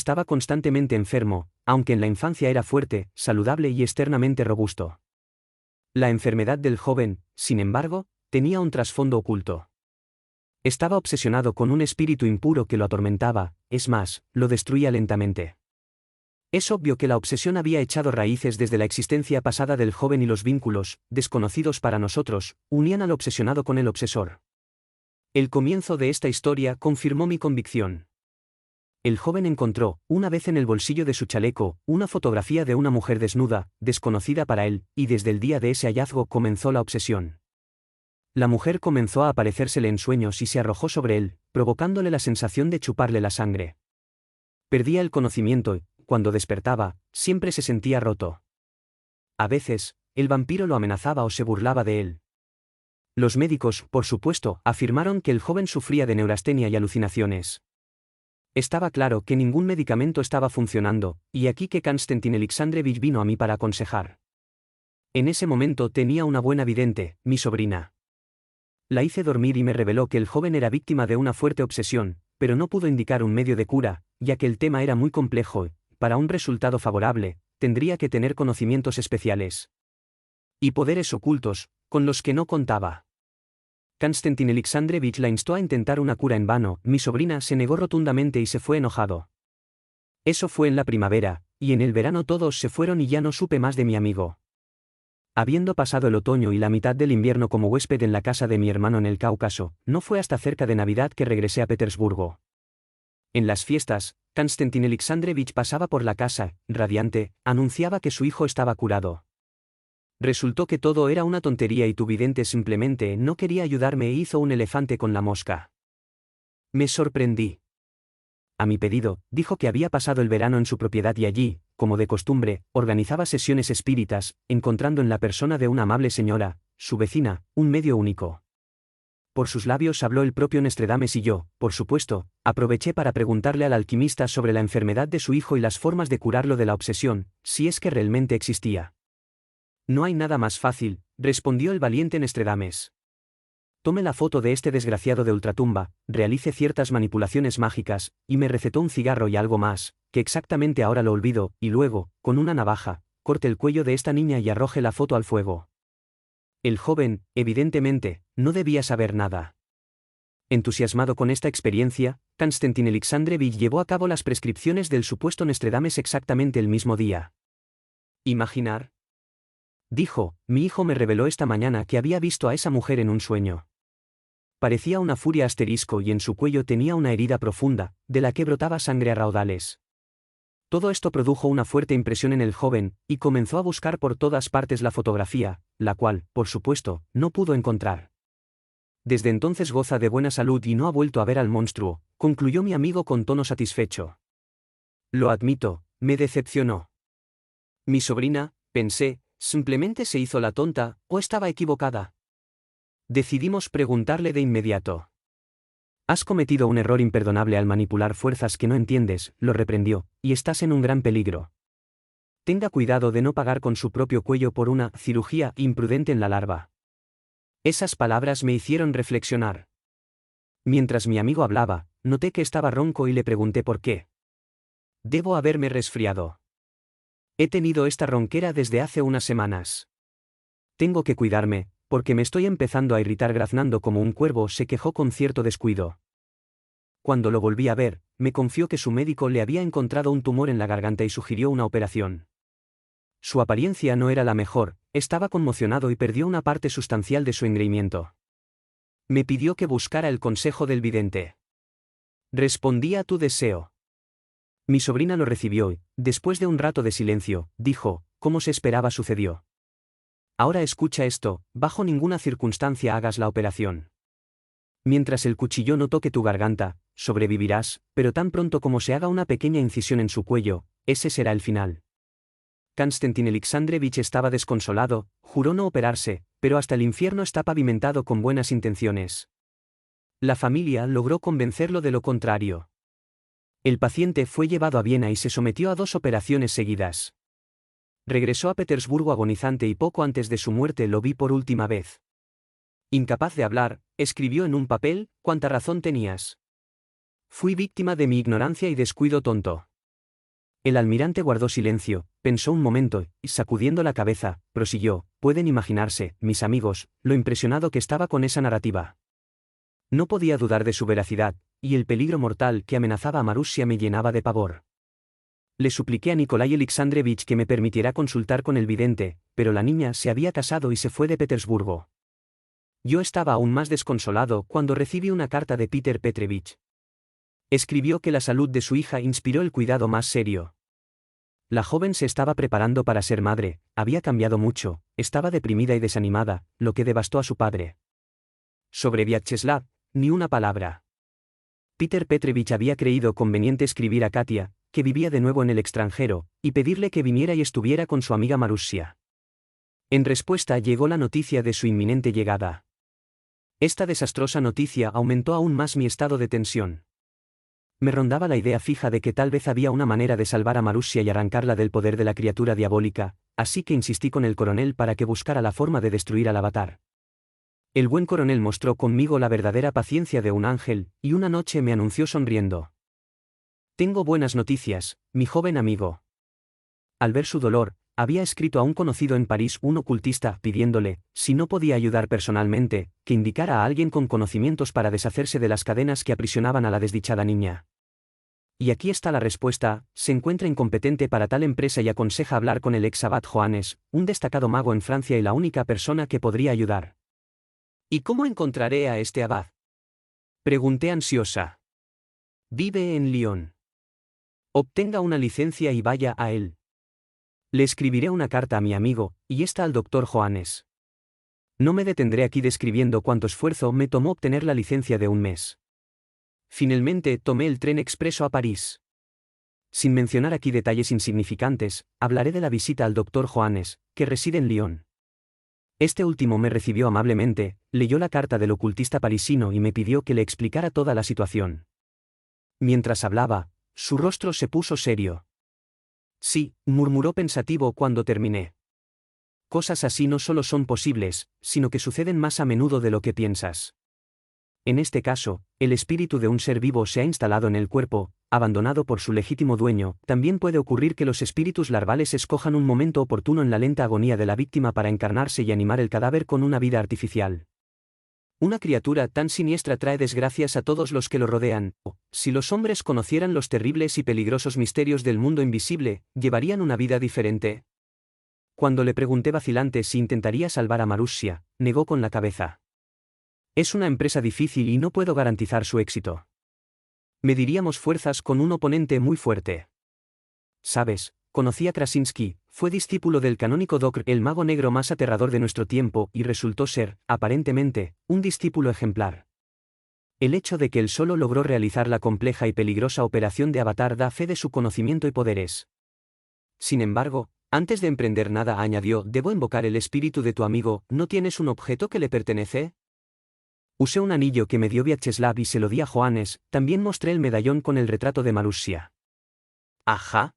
Estaba constantemente enfermo, aunque en la infancia era fuerte, saludable y externamente robusto. La enfermedad del joven, sin embargo, tenía un trasfondo oculto. Estaba obsesionado con un espíritu impuro que lo atormentaba, es más, lo destruía lentamente. Es obvio que la obsesión había echado raíces desde la existencia pasada del joven y los vínculos, desconocidos para nosotros, unían al obsesionado con el obsesor. El comienzo de esta historia confirmó mi convicción. El joven encontró, una vez en el bolsillo de su chaleco, una fotografía de una mujer desnuda, desconocida para él, y desde el día de ese hallazgo comenzó la obsesión. La mujer comenzó a aparecérsele en sueños y se arrojó sobre él, provocándole la sensación de chuparle la sangre. Perdía el conocimiento y, cuando despertaba, siempre se sentía roto. A veces, el vampiro lo amenazaba o se burlaba de él. Los médicos, por supuesto, afirmaron que el joven sufría de neurastenia y alucinaciones. Estaba claro que ningún medicamento estaba funcionando, y aquí que Konstantin Alexandrovich vino a mí para aconsejar. En ese momento tenía una buena vidente, mi sobrina. La hice dormir y me reveló que el joven era víctima de una fuerte obsesión, pero no pudo indicar un medio de cura, ya que el tema era muy complejo y, para un resultado favorable, tendría que tener conocimientos especiales y poderes ocultos, con los que no contaba. Konstantin Alexandrovich la instó a intentar una cura en vano, mi sobrina se negó rotundamente y se fue enojado. Eso fue en la primavera, y en el verano todos se fueron y ya no supe más de mi amigo. Habiendo pasado el otoño y la mitad del invierno como huésped en la casa de mi hermano en el Cáucaso, no fue hasta cerca de Navidad que regresé a Petersburgo. En las fiestas, Konstantin Alexandrovich pasaba por la casa, radiante, anunciaba que su hijo estaba curado. Resultó que todo era una tontería y tu vidente simplemente no quería ayudarme e hizo un elefante con la mosca. Me sorprendí. A mi pedido, dijo que había pasado el verano en su propiedad y allí, como de costumbre, organizaba sesiones espíritas, encontrando en la persona de una amable señora, su vecina, un medio único. Por sus labios habló el propio Nostradamus y yo, por supuesto, aproveché para preguntarle al alquimista sobre la enfermedad de su hijo y las formas de curarlo de la obsesión, si es que realmente existía. No hay nada más fácil, respondió el valiente Nostradamus. Tome la foto de este desgraciado de ultratumba, realice ciertas manipulaciones mágicas, y me recetó un cigarro y algo más, que exactamente ahora lo olvido, y luego, con una navaja, corte el cuello de esta niña y arroje la foto al fuego. El joven, evidentemente, no debía saber nada. Entusiasmado con esta experiencia, Konstantin Alexandrovich llevó a cabo las prescripciones del supuesto Nostradamus exactamente el mismo día. ¿Imaginar? Dijo, mi hijo me reveló esta mañana que había visto a esa mujer en un sueño. Parecía una furia asterisco y en su cuello tenía una herida profunda, de la que brotaba sangre a raudales. Todo esto produjo una fuerte impresión en el joven, y comenzó a buscar por todas partes la fotografía, la cual, por supuesto, no pudo encontrar. Desde entonces goza de buena salud y no ha vuelto a ver al monstruo, concluyó mi amigo con tono satisfecho. Lo admito, me decepcionó. Mi sobrina, pensé, simplemente se hizo la tonta, o estaba equivocada. Decidimos preguntarle de inmediato. Has cometido un error imperdonable al manipular fuerzas que no entiendes, lo reprendió, y estás en un gran peligro. Tenga cuidado de no pagar con su propio cuello por una cirugía imprudente en la larva. Esas palabras me hicieron reflexionar. Mientras mi amigo hablaba, noté que estaba ronco y le pregunté por qué. Debo haberme resfriado. He tenido esta ronquera desde hace unas semanas. Tengo que cuidarme, porque me estoy empezando a irritar graznando como un cuervo, se quejó con cierto descuido. Cuando lo volví a ver, me confió que su médico le había encontrado un tumor en la garganta y sugirió una operación. Su apariencia no era la mejor, estaba conmocionado y perdió una parte sustancial de su engreimiento. Me pidió que buscara el consejo del vidente. Respondí a tu deseo. Mi sobrina lo recibió y, después de un rato de silencio, dijo, como se esperaba sucedió. Ahora escucha esto, bajo ninguna circunstancia hagas la operación. Mientras el cuchillo no toque tu garganta, sobrevivirás, pero tan pronto como se haga una pequeña incisión en su cuello, ese será el final. Konstantin Alexandrovich estaba desconsolado, juró no operarse, pero hasta el infierno está pavimentado con buenas intenciones. La familia logró convencerlo de lo contrario. El paciente fue llevado a Viena y se sometió a 2 operaciones seguidas. Regresó a Petersburgo agonizante y poco antes de su muerte lo vi por última vez. Incapaz de hablar, escribió en un papel, «¿Cuánta razón tenías? Fui víctima de mi ignorancia y descuido tonto. El almirante guardó silencio, pensó un momento, y sacudiendo la cabeza, prosiguió: pueden imaginarse, mis amigos, lo impresionado que estaba con esa narrativa. No podía dudar de su veracidad, y el peligro mortal que amenazaba a Marussia me llenaba de pavor. Le supliqué a Nikolai Alexandrovich que me permitiera consultar con el vidente, pero la niña se había casado y se fue de Petersburgo. Yo estaba aún más desconsolado cuando recibí una carta de Peter Petrovich. Escribió que la salud de su hija inspiró el cuidado más serio. La joven se estaba preparando para ser madre, había cambiado mucho, estaba deprimida y desanimada, lo que devastó a su padre. Sobre Vyacheslav, ni una palabra. Peter Petrovich había creído conveniente escribir a Katia, que vivía de nuevo en el extranjero, y pedirle que viniera y estuviera con su amiga Marussia. En respuesta llegó la noticia de su inminente llegada. Esta desastrosa noticia aumentó aún más mi estado de tensión. Me rondaba la idea fija de que tal vez había una manera de salvar a Marussia y arrancarla del poder de la criatura diabólica, así que insistí con el coronel para que buscara la forma de destruir al avatar. El buen coronel mostró conmigo la verdadera paciencia de un ángel, y una noche me anunció sonriendo: tengo buenas noticias, mi joven amigo. Al ver su dolor, había escrito a un conocido en París, un ocultista, pidiéndole, si no podía ayudar personalmente, que indicara a alguien con conocimientos para deshacerse de las cadenas que aprisionaban a la desdichada niña. Y aquí está la respuesta: se encuentra incompetente para tal empresa y aconseja hablar con el ex abad Johannes, un destacado mago en Francia y la única persona que podría ayudar. ¿Y cómo encontraré a este abad?, pregunté ansiosa. Vive en Lyon. Obtenga una licencia y vaya a él. Le escribiré una carta a mi amigo, y esta al doctor Johannes. No me detendré aquí describiendo cuánto esfuerzo me tomó obtener la licencia de un mes. Finalmente tomé el tren expreso a París. Sin mencionar aquí detalles insignificantes, hablaré de la visita al doctor Johannes, que reside en Lyon. Este último me recibió amablemente, leyó la carta del ocultista parisino y me pidió que le explicara toda la situación. Mientras hablaba, su rostro se puso serio. Sí, murmuró pensativo cuando terminé. Cosas así no solo son posibles, sino que suceden más a menudo de lo que piensas. En este caso, el espíritu de un ser vivo se ha instalado en el cuerpo, abandonado por su legítimo dueño. También puede ocurrir que los espíritus larvales escojan un momento oportuno en la lenta agonía de la víctima para encarnarse y animar el cadáver con una vida artificial. Una criatura tan siniestra trae desgracias a todos los que lo rodean. Si los hombres conocieran los terribles y peligrosos misterios del mundo invisible, ¿llevarían una vida diferente? Cuando le pregunté vacilante si intentaría salvar a Marussia, negó con la cabeza. Es una empresa difícil y no puedo garantizar su éxito. Mediríamos fuerzas con un oponente muy fuerte. Sabes, conocí a Krasinski, fue discípulo del canónigo Docr, el mago negro más aterrador de nuestro tiempo, y resultó ser, aparentemente, un discípulo ejemplar. El hecho de que él solo logró realizar la compleja y peligrosa operación de Avatar da fe de su conocimiento y poderes. Sin embargo, antes de emprender nada añadió: debo invocar el espíritu de tu amigo. ¿No tienes un objeto que le pertenece? Usé un anillo que me dio Vyacheslav y se lo di a Johannes. También mostré el medallón con el retrato de Marussia. Ajá.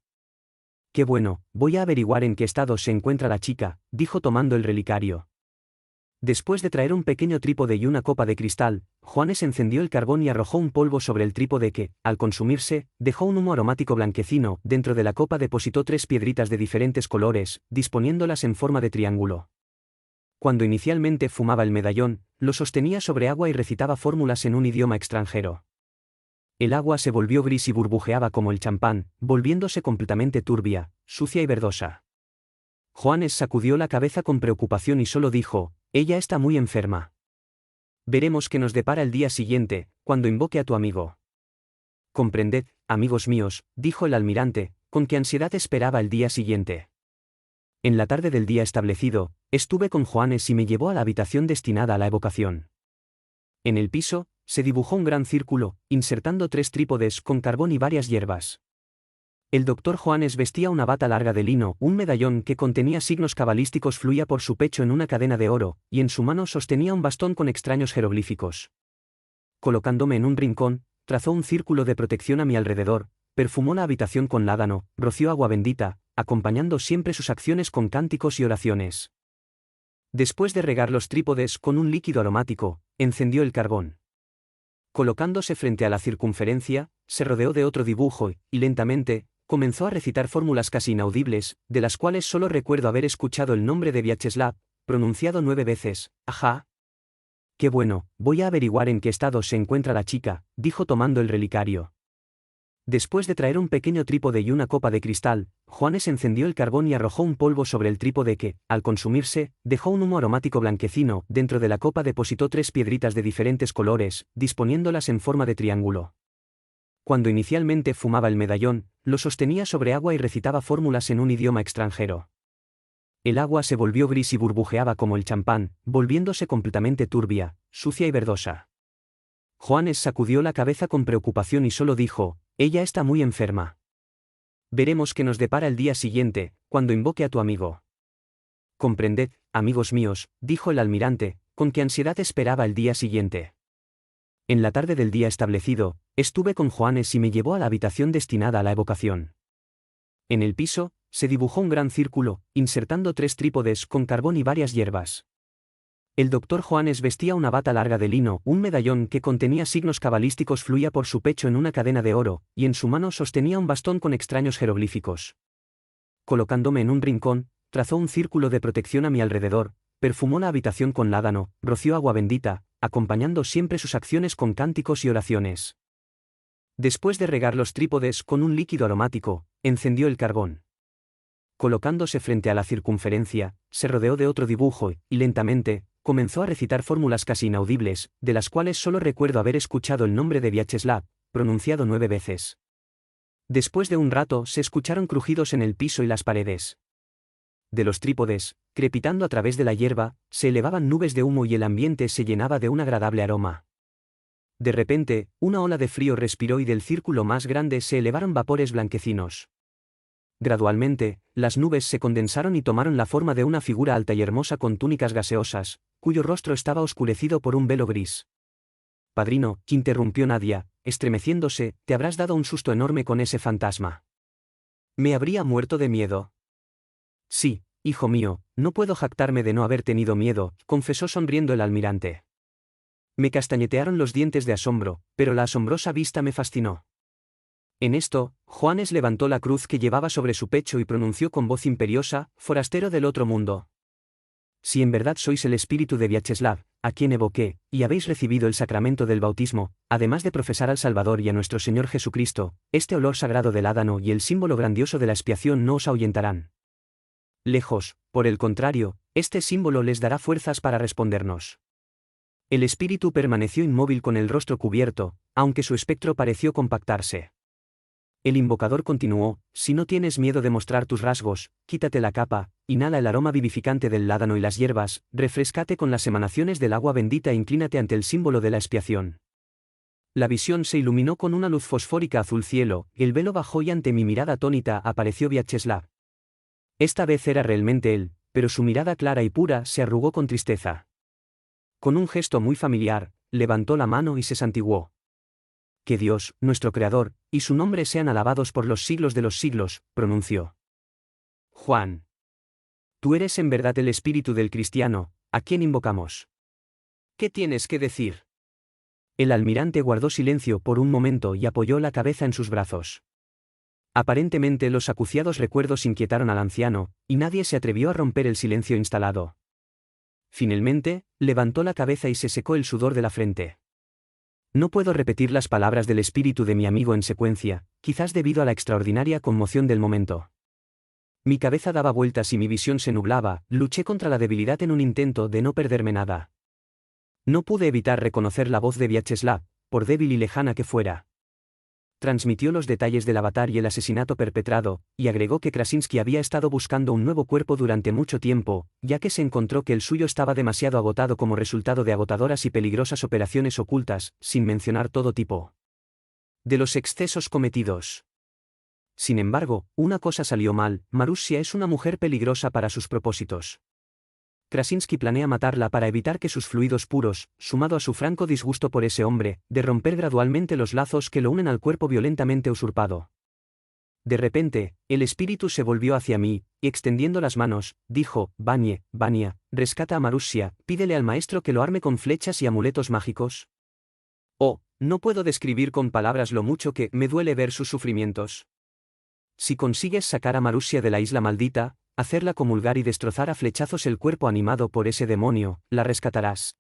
Qué bueno, voy a averiguar en qué estado se encuentra la chica, dijo tomando el relicario. Después de traer un pequeño trípode y una copa de cristal, Johannes encendió el carbón y arrojó un polvo sobre el trípode que, al consumirse, dejó un humo aromático blanquecino. Dentro de la copa depositó 3 piedritas de diferentes colores, disponiéndolas en forma de triángulo. Cuando inicialmente fumaba el medallón, lo sostenía sobre agua y recitaba fórmulas en un idioma extranjero. El agua se volvió gris y burbujeaba como el champán, volviéndose completamente turbia, sucia y verdosa. Johannes sacudió la cabeza con preocupación y solo dijo: ella está muy enferma. Veremos qué nos depara el día siguiente, cuando invoque a tu amigo. Comprended, amigos míos, dijo el almirante, con qué ansiedad esperaba el día siguiente. En la tarde del día establecido, estuve con Johannes y me llevó a la habitación destinada a la evocación. En el piso, se dibujó un gran círculo, insertando 3 trípodes con carbón y varias hierbas. El doctor Johannes vestía una bata larga de lino, un medallón que contenía signos cabalísticos fluía por su pecho en una cadena de oro, y en su mano sostenía un bastón con extraños jeroglíficos. Colocándome en un rincón, trazó un círculo de protección a mi alrededor, perfumó la habitación con ládano, roció agua bendita, acompañando siempre sus acciones con cánticos y oraciones. Después de regar los trípodes con un líquido aromático, encendió el carbón. Colocándose frente a la circunferencia, se rodeó de otro dibujo y, lentamente, comenzó a recitar fórmulas casi inaudibles, de las cuales solo recuerdo haber escuchado el nombre de Vyacheslav, pronunciado 9 veces. Ajá. Qué bueno, voy a averiguar en qué estado se encuentra la chica, dijo tomando el relicario. Después de traer un pequeño trípode y una copa de cristal, Juanes encendió el carbón y arrojó un polvo sobre el trípode que, al consumirse, dejó un humo aromático blanquecino. Dentro de la copa depositó 3 piedritas de diferentes colores, disponiéndolas en forma de triángulo. Cuando inicialmente fumaba el medallón, lo sostenía sobre agua y recitaba fórmulas en un idioma extranjero. El agua se volvió gris y burbujeaba como el champán, volviéndose completamente turbia, sucia y verdosa. Juanes sacudió la cabeza con preocupación y solo dijo: «Ella está muy enferma. Veremos qué nos depara el día siguiente, cuando invoque a tu amigo». «Comprended, amigos míos», dijo el almirante, con qué ansiedad esperaba el día siguiente. En la tarde del día establecido, estuve con Juanes y me llevó a la habitación destinada a la evocación. En el piso, se dibujó un gran círculo, insertando 3 trípodes con carbón y varias hierbas. El doctor Juanes vestía una bata larga de lino, un medallón que contenía signos cabalísticos fluía por su pecho en una cadena de oro, y en su mano sostenía un bastón con extraños jeroglíficos. Colocándome en un rincón, trazó un círculo de protección a mi alrededor, perfumó la habitación con ládano, roció agua bendita, acompañando siempre sus acciones con cánticos y oraciones. Después de regar los trípodes con un líquido aromático, encendió el carbón. Colocándose frente a la circunferencia, se rodeó de otro dibujo y, lentamente, comenzó a recitar fórmulas casi inaudibles, de las cuales solo recuerdo haber escuchado el nombre de Vyacheslav, pronunciado 9 veces. Después de un rato se escucharon crujidos en el piso y las paredes. De los trípodes, crepitando a través de la hierba, se elevaban nubes de humo y el ambiente se llenaba de un agradable aroma. De repente, una ola de frío respiró y del círculo más grande se elevaron vapores blanquecinos. Gradualmente, las nubes se condensaron y tomaron la forma de una figura alta y hermosa con túnicas gaseosas, cuyo rostro estaba oscurecido por un velo gris. «Padrino», interrumpió Nadia, estremeciéndose, «te habrás dado un susto enorme con ese fantasma». «Me habría muerto de miedo». «Sí, hijo mío, no puedo jactarme de no haber tenido miedo», confesó sonriendo el almirante. «Me castañetearon los dientes de asombro, pero la asombrosa vista me fascinó». En esto, Juanes levantó la cruz que llevaba sobre su pecho y pronunció con voz imperiosa: «Forastero del otro mundo. Si en verdad sois el espíritu de Vyacheslav, a quien evoqué, y habéis recibido el sacramento del bautismo, además de profesar al Salvador y a nuestro Señor Jesucristo, este olor sagrado del ládano y el símbolo grandioso de la expiación no os ahuyentarán. Lejos, por el contrario, este símbolo les dará fuerzas para respondernos». El espíritu permaneció inmóvil con el rostro cubierto, aunque su espectro pareció compactarse. El invocador continuó: «Si no tienes miedo de mostrar tus rasgos, quítate la capa, inhala el aroma vivificante del ládano y las hierbas, refréscate con las emanaciones del agua bendita e inclínate ante el símbolo de la expiación». La visión se iluminó con una luz fosfórica azul cielo, el velo bajó y ante mi mirada atónita apareció Vyacheslav. Esta vez era realmente él, pero su mirada clara y pura se arrugó con tristeza. Con un gesto muy familiar, levantó la mano y se santiguó. «Que Dios, nuestro Creador, y su nombre sean alabados por los siglos de los siglos», pronunció. «Juan. Tú eres en verdad el espíritu del cristiano, ¿a quién invocamos? ¿Qué tienes que decir?». El almirante guardó silencio por un momento y apoyó la cabeza en sus brazos. Aparentemente los acuciados recuerdos inquietaron al anciano, y nadie se atrevió a romper el silencio instalado. Finalmente, levantó la cabeza y se secó el sudor de la frente. No puedo repetir las palabras del espíritu de mi amigo en secuencia, quizás debido a la extraordinaria conmoción del momento. Mi cabeza daba vueltas y mi visión se nublaba, luché contra la debilidad en un intento de no perderme nada. No pude evitar reconocer la voz de Vyacheslav, por débil y lejana que fuera. Transmitió los detalles del avatar y el asesinato perpetrado, y agregó que Krasinski había estado buscando un nuevo cuerpo durante mucho tiempo, ya que se encontró que el suyo estaba demasiado agotado como resultado de agotadoras y peligrosas operaciones ocultas, sin mencionar todo tipo de los excesos cometidos. Sin embargo, una cosa salió mal: Marussia es una mujer peligrosa para sus propósitos. Krasinski planea matarla para evitar que sus fluidos puros, sumado a su franco disgusto por ese hombre, de romper gradualmente los lazos que lo unen al cuerpo violentamente usurpado. De repente, el espíritu se volvió hacia mí, y extendiendo las manos, dijo: Vania, rescata a Marussia, pídele al maestro que lo arme con flechas y amuletos mágicos. Oh, no puedo describir con palabras lo mucho que me duele ver sus sufrimientos. si consigues sacar a Marussia de la isla maldita, hacerla comulgar y destrozar a flechazos el cuerpo animado por ese demonio, la rescatarás.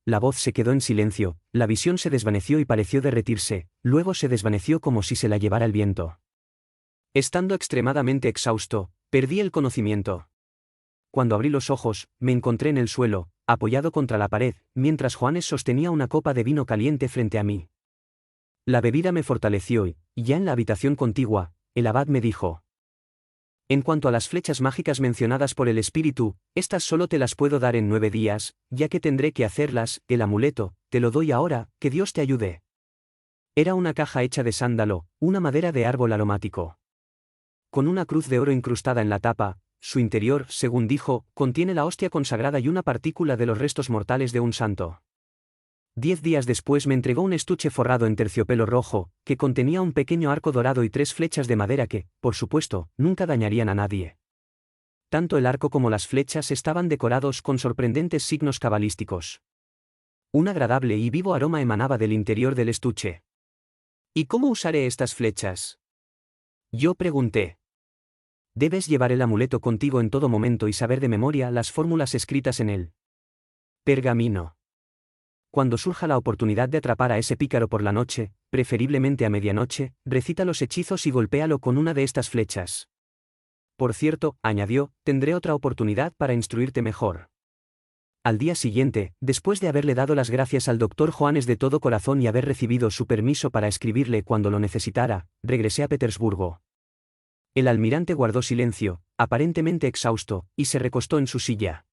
La voz se quedó en silencio, la visión se desvaneció y pareció derretirse, luego se desvaneció como si se la llevara el viento. Estando extremadamente exhausto, perdí el conocimiento. Cuando abrí los ojos, me encontré en el suelo, apoyado contra la pared, mientras Juanes sostenía una copa de vino caliente frente a mí. La bebida me fortaleció y, ya en la habitación contigua, el abad me dijo: en cuanto a las flechas mágicas mencionadas por el espíritu, estas solo te las puedo dar en 9 días, ya que tendré que hacerlas. El amuleto, te lo doy ahora, que Dios te ayude. Era una caja hecha de sándalo, una madera de árbol aromático. Con una cruz de oro incrustada en la tapa, su interior, según dijo, contiene la hostia consagrada y una partícula de los restos mortales de un santo. 10 días después me entregó un estuche forrado en terciopelo rojo, que contenía un pequeño arco dorado y 3 flechas de madera que, por supuesto, nunca dañarían a nadie. Tanto el arco como las flechas estaban decorados con sorprendentes signos cabalísticos. Un agradable y vivo aroma emanaba del interior del estuche. ¿Y cómo usaré estas flechas?, yo pregunté. Debes llevar el amuleto contigo en todo momento y saber de memoria las fórmulas escritas en el pergamino. Cuando surja la oportunidad de atrapar a ese pícaro por la noche, preferiblemente a medianoche, recita los hechizos y golpéalo con una de estas flechas. Por cierto, añadió, tendré otra oportunidad para instruirte mejor. Al día siguiente, después de haberle dado las gracias al doctor Juanes de todo corazón y haber recibido su permiso para escribirle cuando lo necesitara, regresé a Petersburgo. El almirante guardó silencio, aparentemente exhausto, y se recostó en su silla.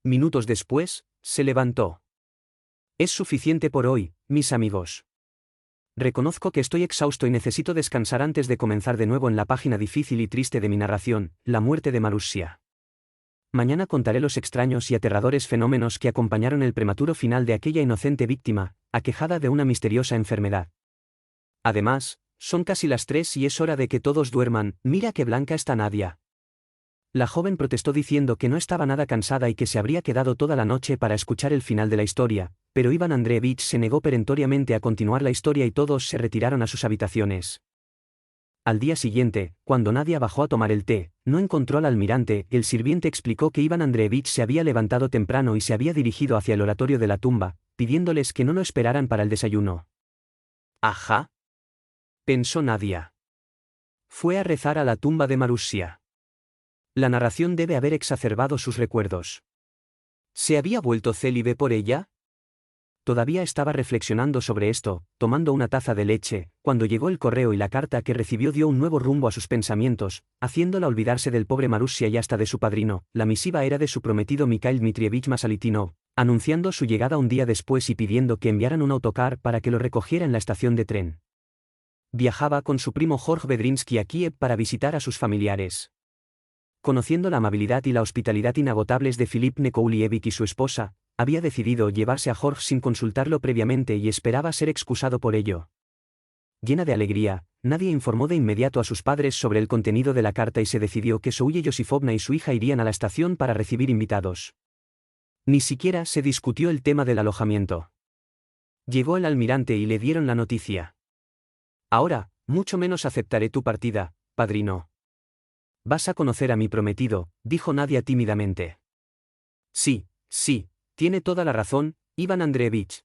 Minutos después, se levantó. Es suficiente por hoy, mis amigos. Reconozco que estoy exhausto y necesito descansar antes de comenzar de nuevo en la página difícil y triste de mi narración, la muerte de Marussia. Mañana contaré los extraños y aterradores fenómenos que acompañaron el prematuro final de aquella inocente víctima, aquejada de una misteriosa enfermedad. Además, son casi las 3 y es hora de que todos duerman. Mira qué blanca está Nadia. La joven protestó diciendo que no estaba nada cansada y que se habría quedado toda la noche para escuchar el final de la historia, pero Iván Andreevich se negó perentoriamente a continuar la historia y todos se retiraron a sus habitaciones. Al día siguiente, cuando Nadia bajó a tomar el té, no encontró al almirante. El sirviente explicó que Iván Andreevich se había levantado temprano y se había dirigido hacia el oratorio de la tumba, pidiéndoles que no lo esperaran para el desayuno. Ajá, pensó Nadia. Fue a rezar a la tumba de Marussia. La narración debe haber exacerbado sus recuerdos. ¿Se había vuelto célibe por ella? Todavía estaba reflexionando sobre esto, tomando una taza de leche, cuando llegó el correo y la carta que recibió dio un nuevo rumbo a sus pensamientos, haciéndola olvidarse del pobre Marussia y hasta de su padrino. La misiva era de su prometido Mikhail Dmitrievich Masalitinov, anunciando su llegada un día después y pidiendo que enviaran un autocar para que lo recogiera en la estación de tren. Viajaba con su primo Jorge Bedrinsky a Kiev para visitar a sus familiares. Conociendo la amabilidad y la hospitalidad inagotables de Filip Nekoulievich y su esposa, había decidido llevarse a Jorge sin consultarlo previamente y esperaba ser excusado por ello. Llena de alegría, Nadia informó de inmediato a sus padres sobre el contenido de la carta y se decidió que Souye Yosifovna y su hija irían a la estación para recibir invitados. Ni siquiera se discutió el tema del alojamiento. Llegó el almirante y le dieron la noticia. Ahora, mucho menos aceptaré tu partida, padrino. Vas a conocer a mi prometido, dijo Nadia tímidamente. Sí, tiene toda la razón, Iván Andreevich.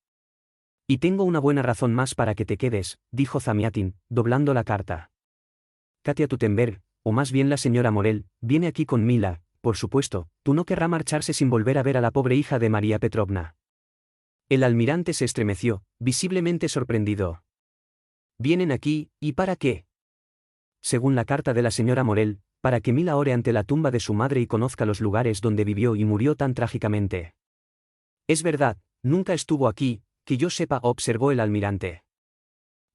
Y tengo una buena razón más para que te quedes, dijo Zamiatin, doblando la carta. Katia Tutenberg, o más bien la señora Morel, viene aquí con Mila, por supuesto, tú no querrá marcharse sin volver a ver a la pobre hija de María Petrovna. El almirante se estremeció, visiblemente sorprendido. ¿Vienen aquí, y para qué? Según la carta de la señora Morel, para que Mila ore ante la tumba de su madre y conozca los lugares donde vivió y murió tan trágicamente. Es verdad, nunca estuvo aquí, que yo sepa, observó el almirante.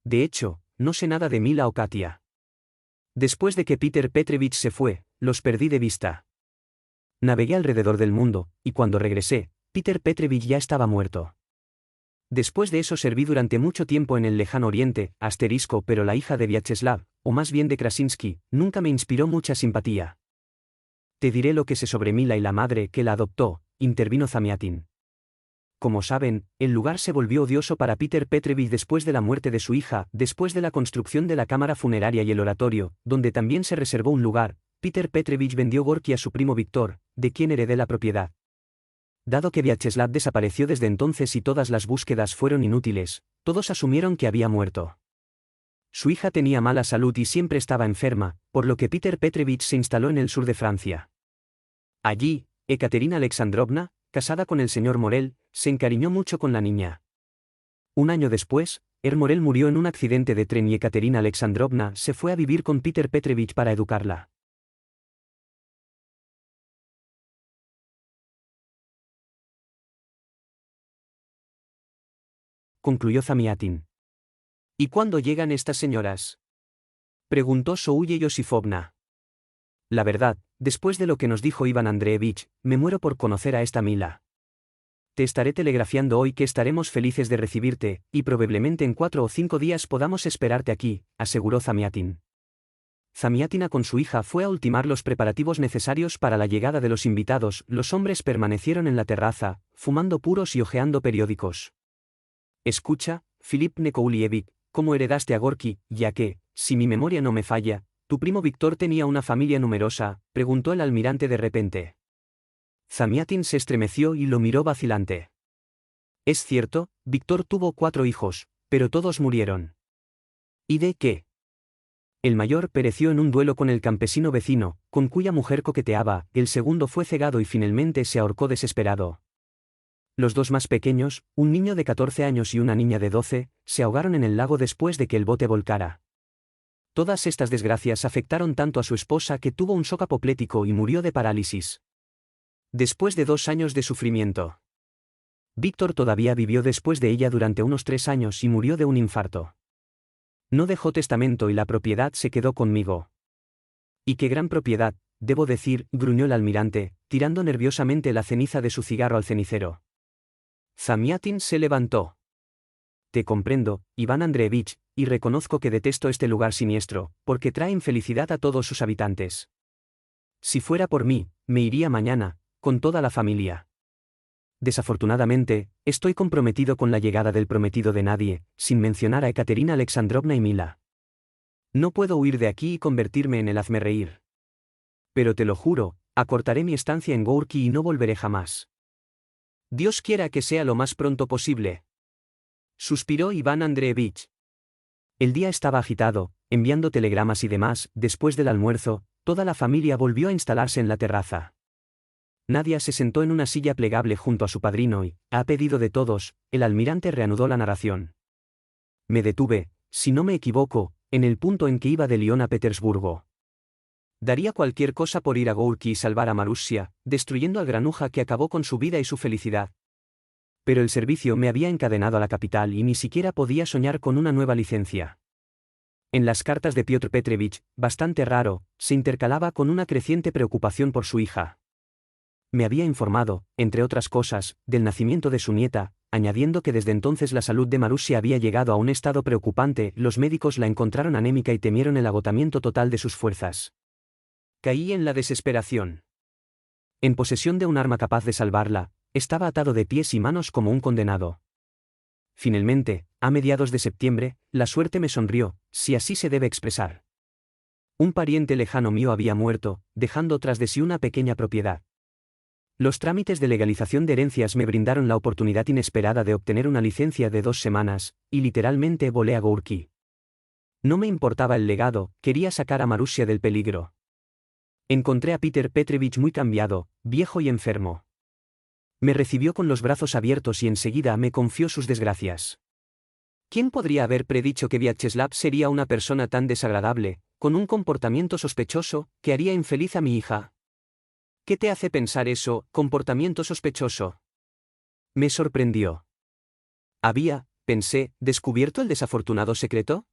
De hecho, no sé nada de Mila o Katia. Después de que Peter Petrovich se fue, los perdí de vista. Navegué alrededor del mundo, y cuando regresé, Peter Petrovich ya estaba muerto. Después de eso serví durante mucho tiempo en el lejano oriente, pero la hija de Vyacheslav, o más bien de Krasinsky, nunca me inspiró mucha simpatía. Te diré lo que sé sobre Mila y la madre que la adoptó, intervino Zamiatin. Como saben, el lugar se volvió odioso para Peter Petrovich después de la muerte de su hija, después de la construcción de la cámara funeraria y el oratorio, donde también se reservó un lugar. Peter Petrovich vendió Gorki a su primo Víctor, de quien heredé la propiedad. Dado que Vyacheslav desapareció desde entonces y todas las búsquedas fueron inútiles, todos asumieron que había muerto. Su hija tenía mala salud y siempre estaba enferma, por lo que Peter Petrovich se instaló en el sur de Francia. Allí, Ekaterina Alexandrovna, casada con el señor Morel, se encariñó mucho con la niña. Un año después, Morel murió en un accidente de tren y Ekaterina Alexandrovna se fue a vivir con Peter Petrovich para educarla. Concluyó Zamiatin. ¿Y cuándo llegan estas señoras?, preguntó Souye Yosifovna. La verdad, después de lo que nos dijo Iván Andreevich, me muero por conocer a esta Mila. Te estaré telegrafiando hoy que estaremos felices de recibirte, y probablemente en 4 o 5 días podamos esperarte aquí, aseguró Zamiatin. Zamiatina con su hija fue a ultimar los preparativos necesarios para la llegada de los invitados. Los hombres permanecieron en la terraza, fumando puros y hojeando periódicos. Escucha, Filip Nekoulievich, ¿cómo heredaste a Gorki, ya que, si mi memoria no me falla, tu primo Víctor tenía una familia numerosa?, preguntó el almirante de repente. Zamiatin se estremeció y lo miró vacilante. Es cierto, Víctor tuvo 4 hijos, pero todos murieron. ¿Y de qué? El mayor pereció en un duelo con el campesino vecino, con cuya mujer coqueteaba, el segundo fue cegado y finalmente se ahorcó desesperado. Los 2 más pequeños, un niño de 14 años y una niña de 12, se ahogaron en el lago después de que el bote volcara. Todas estas desgracias afectaron tanto a su esposa que tuvo un shock apoplético y murió de parálisis. Después de 2 años de sufrimiento. Víctor todavía vivió después de ella durante unos 3 años y murió de un infarto. No dejó testamento y la propiedad se quedó conmigo. Y qué gran propiedad, debo decir, gruñó el almirante, tirando nerviosamente la ceniza de su cigarro al cenicero. Zamiatin se levantó. Te comprendo, Iván Andreevich, y reconozco que detesto este lugar siniestro, porque trae infelicidad a todos sus habitantes. Si fuera por mí, me iría mañana, con toda la familia. Desafortunadamente, estoy comprometido con la llegada del prometido de nadie, sin mencionar a Ekaterina Alexandrovna y Mila. No puedo huir de aquí y convertirme en el hazmerreír. Pero te lo juro, acortaré mi estancia en Gorki y no volveré jamás. Dios quiera que sea lo más pronto posible. Suspiró Iván Andreevich. El día estaba agitado, enviando telegramas y demás. Después del almuerzo, toda la familia volvió a instalarse en la terraza. Nadia se sentó en una silla plegable junto a su padrino y, a pedido de todos, el almirante reanudó la narración. Me detuve, si no me equivoco, en el punto en que iba de Lyon a Petersburgo. Daría cualquier cosa por ir a Gorki y salvar a Marussia, destruyendo al granuja que acabó con su vida y su felicidad. Pero el servicio me había encadenado a la capital y ni siquiera podía soñar con una nueva licencia. En las cartas de Piotr Petrovich, bastante raro, se intercalaba con una creciente preocupación por su hija. Me había informado, entre otras cosas, del nacimiento de su nieta, añadiendo que desde entonces la salud de Marussia había llegado a un estado preocupante. Los médicos la encontraron anémica y temieron el agotamiento total de sus fuerzas. Caí en la desesperación. En posesión de un arma capaz de salvarla, estaba atado de pies y manos como un condenado. Finalmente, a mediados de septiembre, la suerte me sonrió, si así se debe expresar. Un pariente lejano mío había muerto, dejando tras de sí una pequeña propiedad. Los trámites de legalización de herencias me brindaron la oportunidad inesperada de obtener una licencia de 2 semanas, y literalmente volé a Gorki. No me importaba el legado, quería sacar a Marussia del peligro. Encontré a Peter Petrovich muy cambiado, viejo y enfermo. Me recibió con los brazos abiertos y enseguida me confió sus desgracias. ¿Quién podría haber predicho que Vyacheslav sería una persona tan desagradable, con un comportamiento sospechoso, que haría infeliz a mi hija? ¿Qué te hace pensar eso, comportamiento sospechoso? Me sorprendió. ¿Había, pensé, descubierto el desafortunado secreto?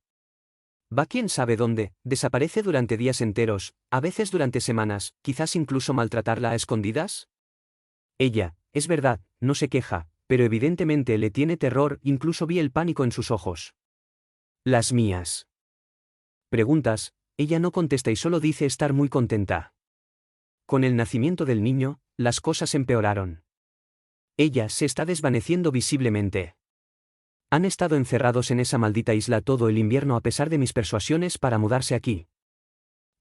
Va quién sabe dónde, desaparece durante días enteros, a veces durante semanas, quizás incluso maltratarla a escondidas. Ella, es verdad, no se queja, pero evidentemente le tiene terror, incluso vi el pánico en sus ojos. Las mías. Preguntas, ella no contesta y solo dice estar muy contenta. Con el nacimiento del niño, las cosas empeoraron. Ella se está desvaneciendo visiblemente. Han estado encerrados en esa maldita isla todo el invierno a pesar de mis persuasiones para mudarse aquí.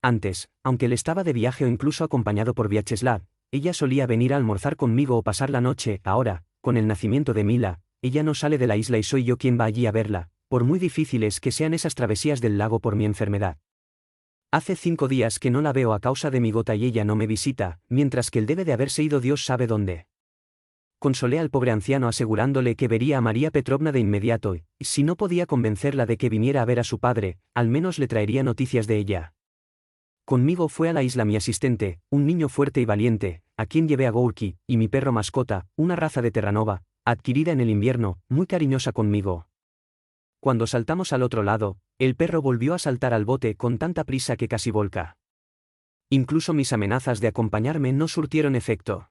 Antes, aunque él estaba de viaje o incluso acompañado por Vyacheslav, ella solía venir a almorzar conmigo o pasar la noche. Ahora, con el nacimiento de Mila, ella no sale de la isla y soy yo quien va allí a verla, por muy difíciles que sean esas travesías del lago por mi enfermedad. Hace 5 días que no la veo a causa de mi gota y ella no me visita, mientras que él debe de haberse ido Dios sabe dónde. Consolé al pobre anciano asegurándole que vería a María Petrovna de inmediato y, si no podía convencerla de que viniera a ver a su padre, al menos le traería noticias de ella. Conmigo fue a la isla mi asistente, un niño fuerte y valiente, a quien llevé a Gourki, y mi perro mascota, una raza de Terranova, adquirida en el invierno, muy cariñosa conmigo. Cuando saltamos al otro lado, el perro volvió a saltar al bote con tanta prisa que casi volca. Incluso mis amenazas de acompañarme no surtieron efecto.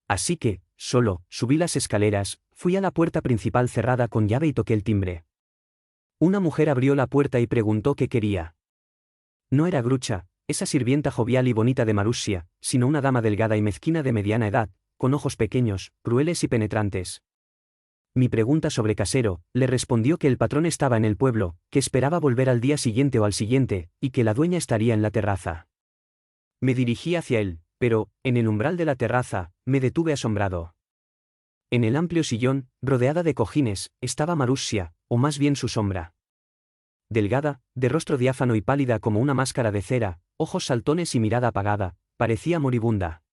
Así que, solo, subí las escaleras, fui a la puerta principal cerrada con llave y toqué el timbre. Una mujer abrió la puerta y preguntó qué quería. No era Grucha, esa sirvienta jovial y bonita de Marussia, sino una dama delgada y mezquina de mediana edad, con ojos pequeños, crueles y penetrantes. Mi pregunta sobre Casero, le respondió que el patrón estaba en el pueblo, que esperaba volver al día siguiente o al siguiente, y que la dueña estaría en la terraza. Me dirigí hacia él, pero, en el umbral de la terraza, me detuve asombrado. En el amplio sillón, rodeada de cojines, estaba Marussia, o más bien su sombra. Delgada, de rostro diáfano y pálida como una máscara de cera, ojos saltones y mirada apagada, parecía moribunda.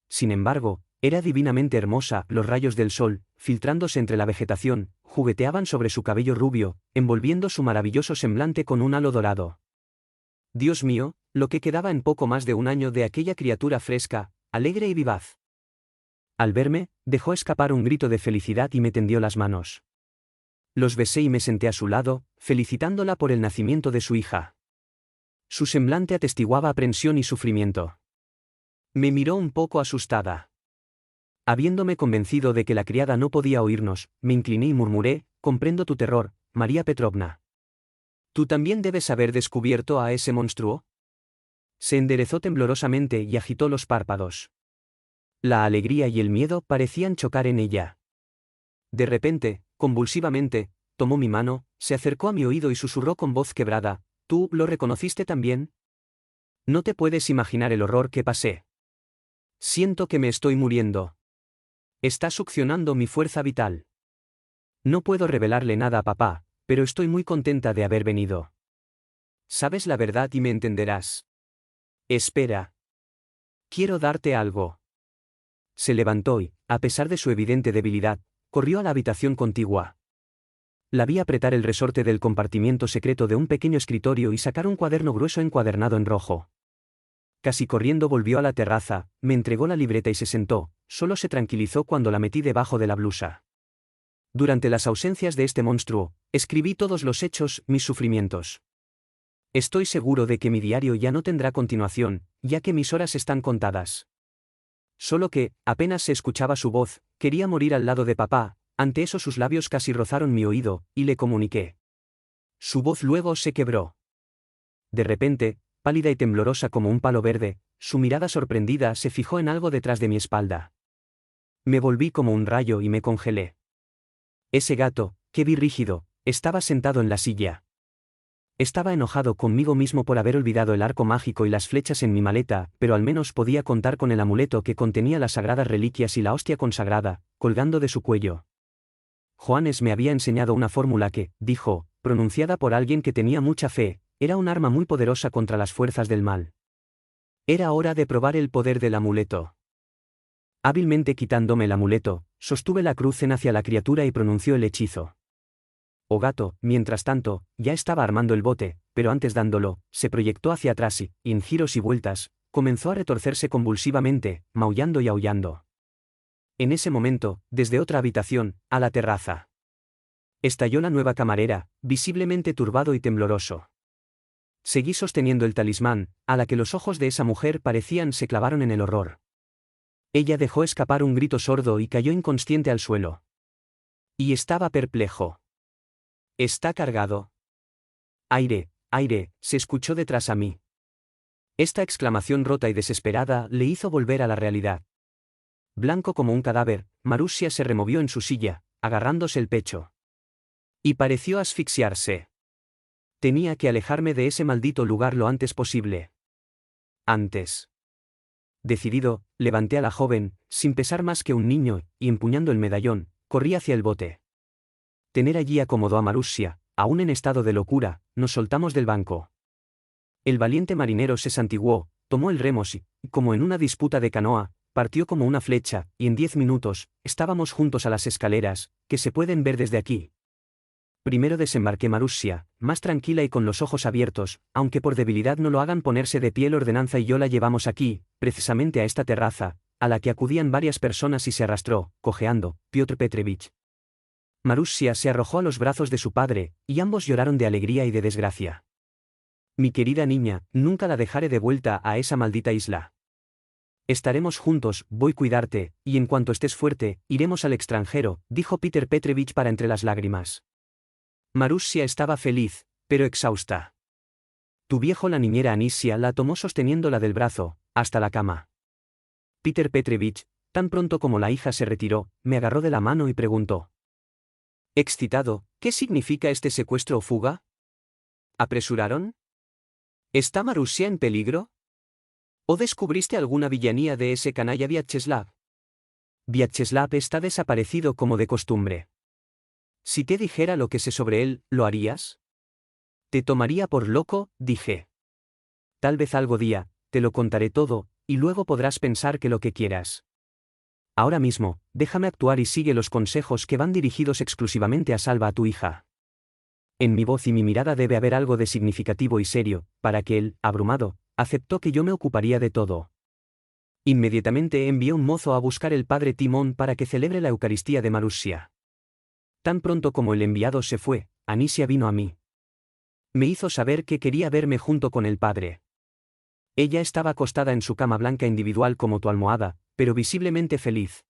Sin embargo, era divinamente hermosa. Los rayos del sol, filtrándose entre la vegetación, jugueteaban sobre su cabello rubio, envolviendo su maravilloso semblante con un halo dorado. Dios mío, lo que quedaba en poco más de un año de aquella criatura fresca, alegre y vivaz. Al verme, dejó escapar un grito de felicidad y me tendió las manos. Los besé y me senté a su lado, felicitándola por el nacimiento de su hija. Su semblante atestiguaba aprensión y sufrimiento. Me miró un poco asustada. Habiéndome convencido de que la criada no podía oírnos, me incliné y murmuré: comprendo tu terror, María Petrovna. ¿Tú también debes haber descubierto a ese monstruo? Se enderezó temblorosamente y agitó los párpados. La alegría y el miedo parecían chocar en ella. De repente, convulsivamente, tomó mi mano, se acercó a mi oído y susurró con voz quebrada: ¿Tú lo reconociste también? No te puedes imaginar el horror que pasé. Siento que me estoy muriendo. Está succionando mi fuerza vital. No puedo revelarle nada a papá, pero estoy muy contenta de haber venido. Sabes la verdad y me entenderás. Espera. Quiero darte algo. Se levantó y, a pesar de su evidente debilidad, corrió a la habitación contigua. La vi apretar el resorte del compartimiento secreto de un pequeño escritorio y sacar un cuaderno grueso encuadernado en rojo. Casi corriendo volvió a la terraza, me entregó la libreta y se sentó, solo se tranquilizó cuando la metí debajo de la blusa. Durante las ausencias de este monstruo, escribí todos los hechos, mis sufrimientos. Estoy seguro de que mi diario ya no tendrá continuación, ya que mis horas están contadas. Solo que, apenas se escuchaba su voz, quería morir al lado de papá. Ante eso sus labios casi rozaron mi oído, y le comuniqué. Su voz luego se quebró. De repente, pálida y temblorosa como un palo verde, su mirada sorprendida se fijó en algo detrás de mi espalda. Me volví como un rayo y me congelé. Ese gato, que vi rígido, estaba sentado en la silla. Estaba enojado conmigo mismo por haber olvidado el arco mágico y las flechas en mi maleta, pero al menos podía contar con el amuleto que contenía las sagradas reliquias y la hostia consagrada, colgando de su cuello. Johannes me había enseñado una fórmula que, dijo, pronunciada por alguien que tenía mucha fe, era un arma muy poderosa contra las fuerzas del mal. Era hora de probar el poder del amuleto. Hábilmente quitándome el amuleto, sostuve la cruz hacia la criatura y pronunció el hechizo. O gato, mientras tanto, ya estaba armando el bote, pero antes dándolo, se proyectó hacia atrás y, en giros y vueltas, comenzó a retorcerse convulsivamente, maullando y aullando. En ese momento, desde otra habitación, a la terraza. Estalló la nueva camarera, visiblemente turbado y tembloroso. Seguí sosteniendo el talismán, a la que los ojos de esa mujer parecían se clavaron en el horror. Ella dejó escapar un grito sordo y cayó inconsciente al suelo. Y estaba perplejo. Está cargado. Aire, aire, se escuchó detrás a mí. Esta exclamación rota y desesperada le hizo volver a la realidad. Blanco como un cadáver, Marussia se removió en su silla, agarrándose el pecho. Y pareció asfixiarse. Tenía que alejarme de ese maldito lugar lo antes posible. Antes. Decidido, levanté a la joven, sin pesar más que un niño, y empuñando el medallón, corrí hacia el bote. Tener allí acomodó a Marussia, aún en estado de locura, nos soltamos del banco. El valiente marinero se santiguó, tomó el remo y, como en una disputa de canoa, partió como una flecha, y en 10 minutos, estábamos juntos a las escaleras, que se pueden ver desde aquí. Primero desembarqué Marussia, más tranquila y con los ojos abiertos, aunque por debilidad no lo hagan ponerse de pie. La ordenanza y yo la llevamos aquí, precisamente a esta terraza, a la que acudían varias personas y se arrastró, cojeando, Piotr Petrovich. Marussia se arrojó a los brazos de su padre, y ambos lloraron de alegría y de desgracia. Mi querida niña, nunca la dejaré de vuelta a esa maldita isla. Estaremos juntos, voy a cuidarte, y en cuanto estés fuerte, iremos al extranjero, dijo Peter Petrovich para entre las lágrimas. Marussia estaba feliz, pero exhausta. Tu viejo, la niñera Anisia, la tomó sosteniéndola del brazo, hasta la cama. Peter Petrovich, tan pronto como la hija se retiró, me agarró de la mano y preguntó. Excitado, ¿qué significa este secuestro o fuga? ¿Apresuraron? ¿Está Marussia en peligro? ¿O descubriste alguna villanía de ese canalla Vyacheslav? Vyacheslav está desaparecido como de costumbre. Si te dijera lo que sé sobre él, ¿lo harías? Te tomaría por loco, dije. Tal vez algún día, te lo contaré todo, y luego podrás pensar que lo que quieras. Ahora mismo, déjame actuar y sigue los consejos que van dirigidos exclusivamente a salva a tu hija. En mi voz y mi mirada debe haber algo de significativo y serio, para que él, abrumado, aceptó que yo me ocuparía de todo. Inmediatamente envié un mozo a buscar el padre Timón para que celebre la Eucaristía de Marussia. Tan pronto como el enviado se fue, Anisia vino a mí. Me hizo saber que quería verme junto con el padre. Ella estaba acostada en su cama blanca individual como tu almohada, pero visiblemente feliz.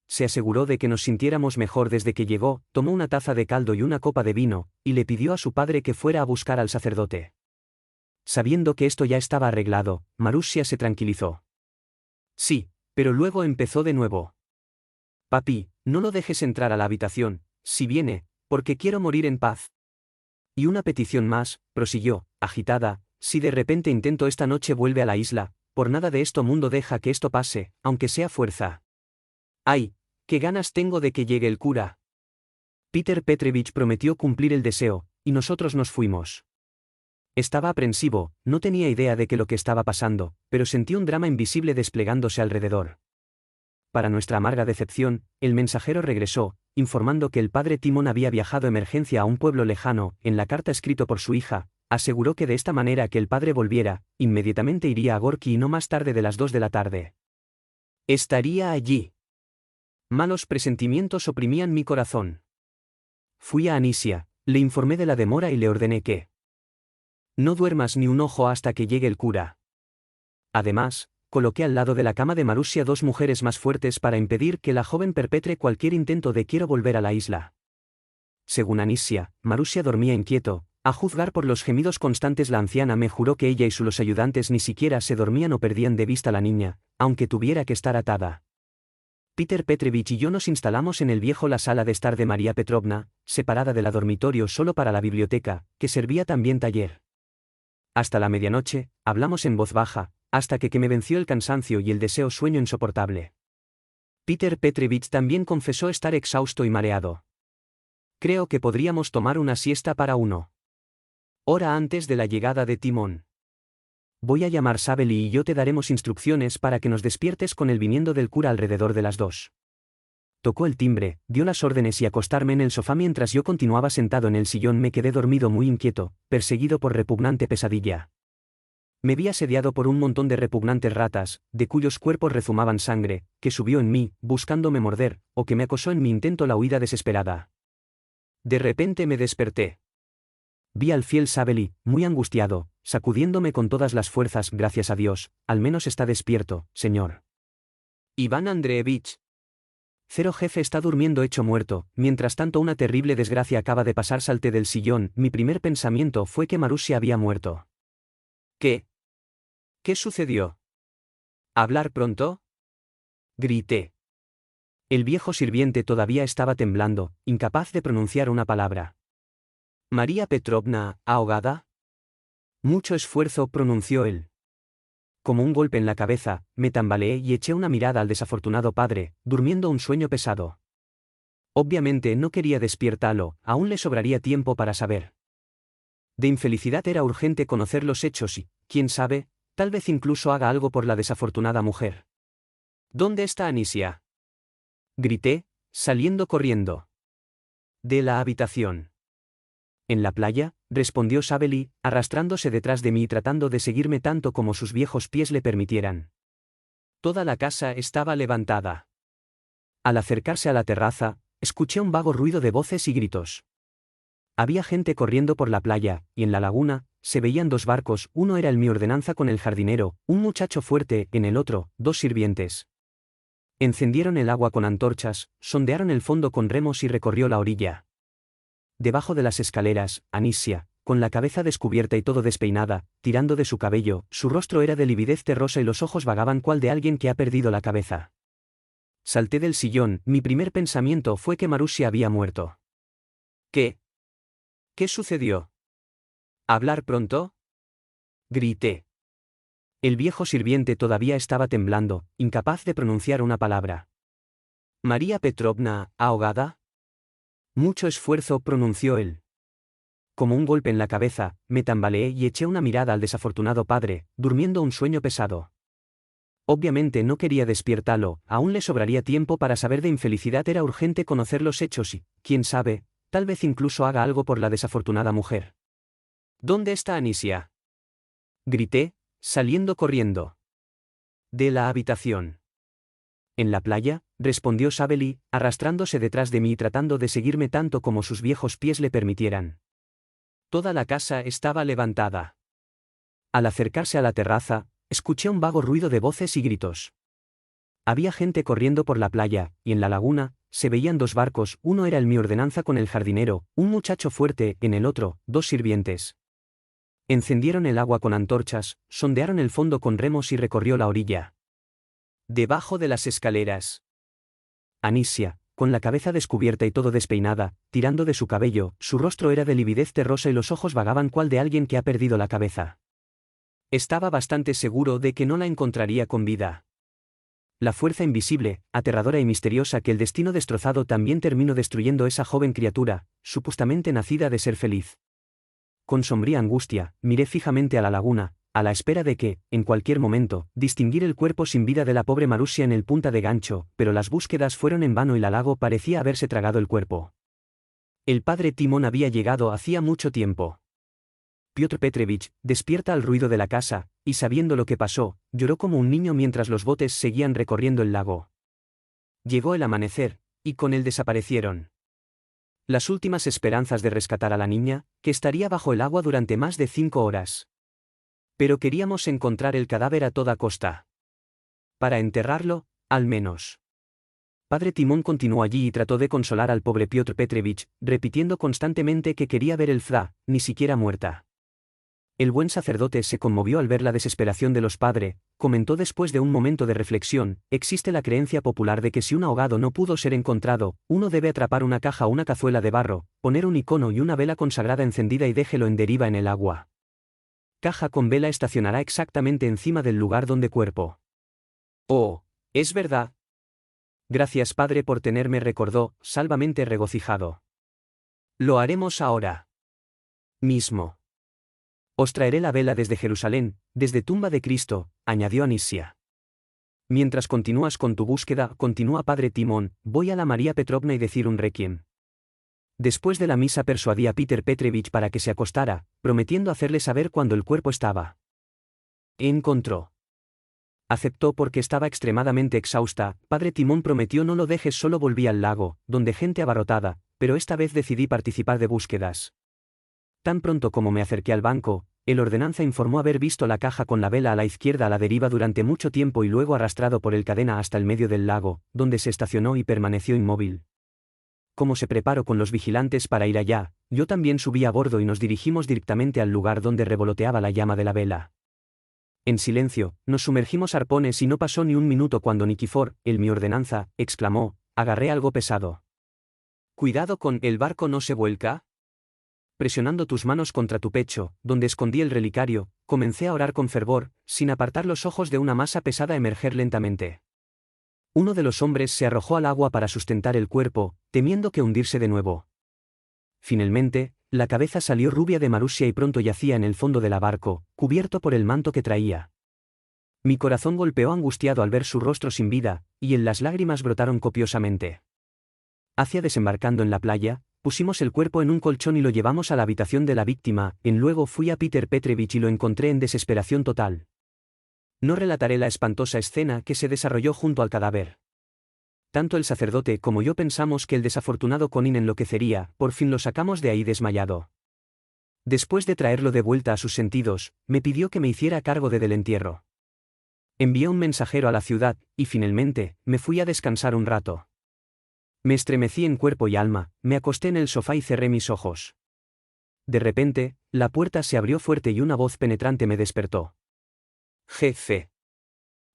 Se aseguró de que nos sintiéramos mejor desde que llegó, tomó una taza de caldo y una copa de vino, y le pidió a su padre que fuera a buscar al sacerdote. Sabiendo que esto ya estaba arreglado, Marussia se tranquilizó. Sí, pero luego empezó de nuevo. Papi, no lo dejes entrar a la habitación, si viene, porque quiero morir en paz. Y una petición más, prosiguió, agitada, si de repente intento esta noche vuelve a la isla, por nada de esto mundo deja que esto pase, aunque sea fuerza. ¡Ay! ¡Qué ganas tengo de que llegue el cura! Peter Petrovich prometió cumplir el deseo, y nosotros nos fuimos. Estaba aprensivo, no tenía idea de que lo que estaba pasando, pero sentí un drama invisible desplegándose alrededor. Para nuestra amarga decepción, el mensajero regresó, informando que el padre Timón había viajado emergencia a un pueblo lejano. En la carta escrito por su hija, aseguró que de esta manera que el padre volviera, inmediatamente iría a Gorki y no más tarde de las 2 de la tarde. Estaría allí. Malos presentimientos oprimían mi corazón. Fui a Anisia, le informé de la demora y le ordené que no duermas ni un ojo hasta que llegue el cura. Además, coloqué al lado de la cama de Marussia 2 mujeres más fuertes para impedir que la joven perpetre cualquier intento de quiero volver a la isla. Según Anisia, Marussia dormía inquieto, a juzgar por los gemidos constantes. La anciana me juró que ella y sus ayudantes ni siquiera se dormían o perdían de vista a la niña, aunque tuviera que estar atada. Peter Petrovich y yo nos instalamos en el viejo la sala de estar de María Petrovna, separada de la dormitorio solo para la biblioteca, que servía también taller. Hasta la medianoche, hablamos en voz baja, hasta que me venció el cansancio y el deseo sueño insoportable. Peter Petrovich también confesó estar exhausto y mareado. Creo que podríamos tomar una siesta para 1 hora antes de la llegada de Timón. Voy a llamar Sabely y yo te daremos instrucciones para que nos despiertes con el viniendo del cura alrededor de las 2. Tocó el timbre, dio las órdenes y acostarme en el sofá mientras yo continuaba sentado en el sillón. Me quedé dormido muy inquieto, perseguido por repugnante pesadilla. Me vi asediado por un montón de repugnantes ratas, de cuyos cuerpos rezumaban sangre, que subió en mí, buscándome morder, o que me acosó en mi intento la huida desesperada. De repente me desperté. Vi al fiel Sabely, muy angustiado, sacudiéndome con todas las fuerzas. Gracias a Dios, al menos está despierto, señor. Iván Andreevich. Cero jefe está durmiendo hecho muerto. Mientras tanto una terrible desgracia acaba de pasar. Salté del sillón. Mi primer pensamiento fue que Marussia había muerto. ¿Qué? ¿Qué sucedió? ¿Hablar pronto? Grité. El viejo sirviente todavía estaba temblando, incapaz de pronunciar una palabra. María Petrovna, ¿ahogada? Mucho esfuerzo, pronunció él. Como un golpe en la cabeza, me tambaleé y eché una mirada al desafortunado padre, durmiendo un sueño pesado. Obviamente no quería despertarlo, aún le sobraría tiempo para saber. De infelicidad era urgente conocer los hechos y, quién sabe, tal vez incluso haga algo por la desafortunada mujer. ¿Dónde está Anisia? Grité, saliendo corriendo. De la habitación. En la playa, respondió Sabely, arrastrándose detrás de mí y tratando de seguirme tanto como sus viejos pies le permitieran. Toda la casa estaba levantada. Al acercarse a la terraza, escuché un vago ruido de voces y gritos. Había gente corriendo por la playa, y en la laguna, se veían dos barcos, uno era mi ordenanza con el jardinero, un muchacho fuerte, en el otro, dos sirvientes. Encendieron el agua con antorchas, sondearon el fondo con remos y recorrió la orilla. Debajo de las escaleras, Anisia, con la cabeza descubierta y todo despeinada, tirando de su cabello, su rostro era de lividez terrosa y los ojos vagaban cual de alguien que ha perdido la cabeza. Salté del sillón, mi primer pensamiento fue que Marusia había muerto. ¿Qué? ¿Qué sucedió? ¿Hablar pronto? Grité. El viejo sirviente todavía estaba temblando, incapaz de pronunciar una palabra. María Petrovna, ¿ahogada? Mucho esfuerzo, pronunció él. Como un golpe en la cabeza, me tambaleé y eché una mirada al desafortunado padre, durmiendo un sueño pesado. Obviamente no quería despertarlo, aún le sobraría tiempo para saber de infelicidad era urgente conocer los hechos y, quién sabe, tal vez incluso haga algo por la desafortunada mujer. ¿Dónde está Anisia? Grité, saliendo corriendo. De la habitación. En la playa, respondió Sabely, arrastrándose detrás de mí y tratando de seguirme tanto como sus viejos pies le permitieran. Toda la casa estaba levantada. Al acercarse a la terraza, escuché un vago ruido de voces y gritos. Había gente corriendo por la playa, y en la laguna, se veían dos barcos, uno era mi ordenanza con el jardinero, un muchacho fuerte, en el otro, dos sirvientes. Encendieron el agua con antorchas, sondearon el fondo con remos y recorrió la orilla. Debajo de las escaleras. Anisia, con la cabeza descubierta y todo despeinada, tirando de su cabello, su rostro era de lividez terrosa y los ojos vagaban cual de alguien que ha perdido la cabeza. Estaba bastante seguro de que no la encontraría con vida. La fuerza invisible, aterradora y misteriosa que el destino destrozado también terminó destruyendo esa joven criatura, supuestamente nacida de ser feliz. Con sombría angustia, miré fijamente a la laguna, a la espera de que, en cualquier momento, distinguir el cuerpo sin vida de la pobre Marusia en el punta de gancho, pero las búsquedas fueron en vano y la lago parecía haberse tragado el cuerpo. El padre Timón había llegado hacía mucho tiempo. Piotr Petrovich, despierta al ruido de la casa, y sabiendo lo que pasó, lloró como un niño mientras los botes seguían recorriendo el lago. Llegó el amanecer, y con él desaparecieron las últimas esperanzas de rescatar a la niña, que estaría bajo el agua durante más de 5 horas. Pero queríamos encontrar el cadáver a toda costa. Para enterrarlo, al menos. Padre Timón continuó allí y trató de consolar al pobre Piotr Petrovich, repitiendo constantemente que quería ver el Fla, ni siquiera muerta. El buen sacerdote se conmovió al ver la desesperación de los padres, comentó después de un momento de reflexión, existe la creencia popular de que si un ahogado no pudo ser encontrado, uno debe atrapar una caja o una cazuela de barro, poner un icono y una vela consagrada encendida y déjelo en deriva en el agua. Caja con vela estacionará exactamente encima del lugar donde cuerpo. Oh, es verdad. Gracias padre por tenerme, recordó, salvamente regocijado. Lo haremos ahora mismo. Os traeré la vela desde Jerusalén, desde tumba de Cristo, añadió Anisia. Mientras continúas con tu búsqueda, continúa padre Timón, voy a la María Petrovna y decir un requiem. Después de la misa persuadí a Peter Petrovich para que se acostara, prometiendo hacerle saber cuando el cuerpo estaba. Encontró. Aceptó porque estaba extremadamente exhausta. Padre Timón prometió no lo dejes solo. Volví al lago, donde gente abarrotada, pero esta vez decidí participar de búsquedas. Tan pronto como me acerqué al banco, el ordenanza informó haber visto la caja con la vela a la izquierda a la deriva durante mucho tiempo y luego arrastrado por el cadena hasta el medio del lago, donde se estacionó y permaneció inmóvil. Como se preparó con los vigilantes para ir allá, yo también subí a bordo y nos dirigimos directamente al lugar donde revoloteaba la llama de la vela. En silencio, nos sumergimos arpones y no pasó ni un minuto cuando Nikifor, mi ordenanza, exclamó, agarré algo pesado. Cuidado con, ¿el barco no se vuelca? Presionando tus manos contra tu pecho, donde escondí el relicario, comencé a orar con fervor, sin apartar los ojos de una masa pesada emerger lentamente. Uno de los hombres se arrojó al agua para sustentar el cuerpo, temiendo que hundirse de nuevo. Finalmente, la cabeza salió rubia de Marusia y pronto yacía en el fondo del barco, cubierto por el manto que traía. Mi corazón golpeó angustiado al ver su rostro sin vida, y en las lágrimas brotaron copiosamente. Hacia desembarcando en la playa, pusimos el cuerpo en un colchón y lo llevamos a la habitación de la víctima, luego fui a Peter Petrovich y lo encontré en desesperación total. No relataré la espantosa escena que se desarrolló junto al cadáver. Tanto el sacerdote como yo pensamos que el desafortunado Conin enloquecería, por fin lo sacamos de ahí desmayado. Después de traerlo de vuelta a sus sentidos, me pidió que me hiciera cargo del entierro. Envié un mensajero a la ciudad, y finalmente, me fui a descansar un rato. Me estremecí en cuerpo y alma, me acosté en el sofá y cerré mis ojos. De repente, la puerta se abrió fuerte y una voz penetrante me despertó. Jefe.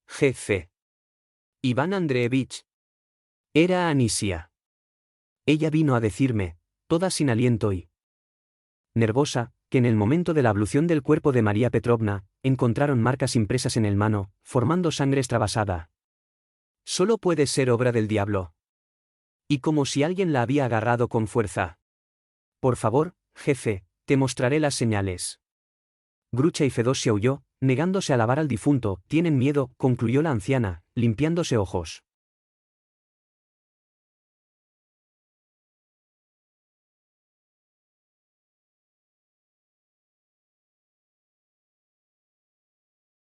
Jefe. Iván Andreevich. Era Anisia. Ella vino a decirme, toda sin aliento y nervosa, que en el momento de la ablución del cuerpo de María Petrovna, encontraron marcas impresas en el mano, formando sangre extravasada. Solo puede ser obra del diablo. Y como si alguien la había agarrado con fuerza. Por favor, jefe, te mostraré las señales. Grucha y Fedosia huyó, negándose a alabar al difunto. Tienen miedo, concluyó la anciana, limpiándose ojos.